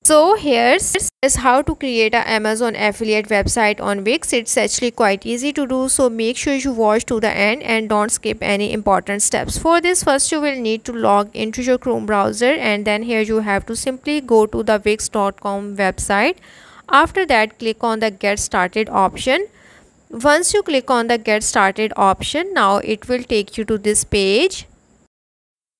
So here's how to create an Amazon affiliate website on Wix. It's actually quite easy to do, so make sure you watch to the end and don't skip any important steps. For this, first you will need to log into your Chrome browser, and then here you have to simply go to the wix.com website. After that, click on the get started option. Once you click on the get started option, now it will take you to this page.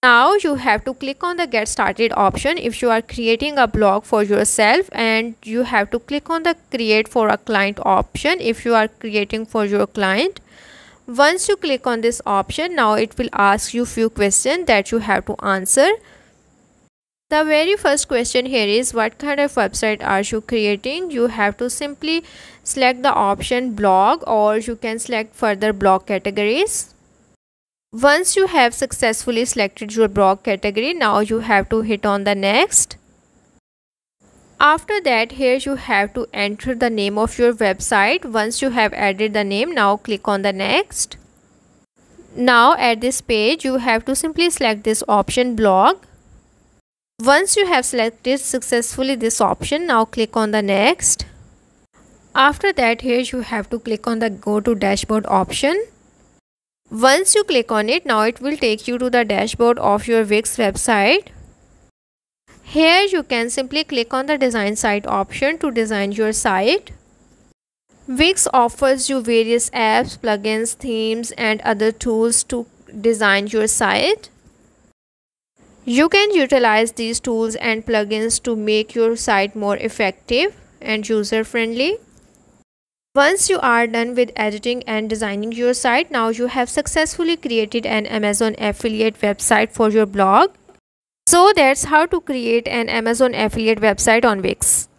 Now you have to click on the get started option if you are creating a blog for yourself, and you have to click on the create for a client option if you are creating for your client. Once you click on this option, now it will ask you few questions that you have to answer. The very first question here is, what kind of website are you creating? You have to simply select the option blog, or you can select further blog categories. Once you have successfully selected your blog category, now you have to hit on the next. After that, here you have to enter the name of your website. Once you have added the name, now click on the next. Now at this page, you have to simply select this option blog. Once you have selected successfully this option, now click on the next. After that, here you have to click on the go to dashboard option. Once you click on it, now it will take you to the dashboard of your Wix website. Here you can simply click on the design site option to design your site. Wix offers you various apps, plugins, themes and other tools to design your site. You can utilize these tools and plugins to make your site more effective and user-friendly. Once you are done with editing and designing your site, now you have successfully created an Amazon affiliate website for your blog. So that's how to create an Amazon affiliate website on Wix.